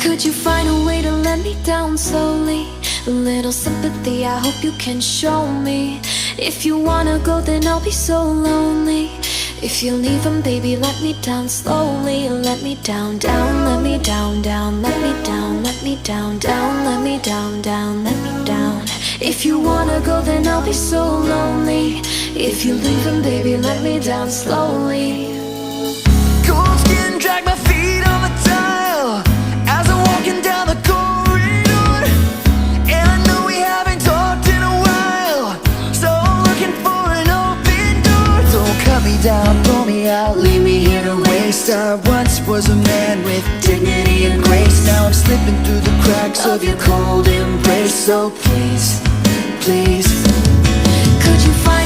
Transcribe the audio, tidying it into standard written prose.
Could you find a way to let me down slowly? A little sympathy, I hope you can show me. If you wanna go, then I'll be so lonely. If you're leaving, baby, let me down slowly. Let me down, down, let me down, down, let me down, let me down, down, let me down, down, let me down. If you wanna go, then I'll be so lonely. If you're leaving, baby, let me down slowly. Cold skin, drag my feet on the tile as I'm walking down the corridor. And I know we haven't talked in a while, so I'm looking for an open door. Don't cut me down, pull me out, leave me here to waste. I once was a man with dignity and grace. Now I'm slipping through the cracks of your cold embrace. So please, please, could you find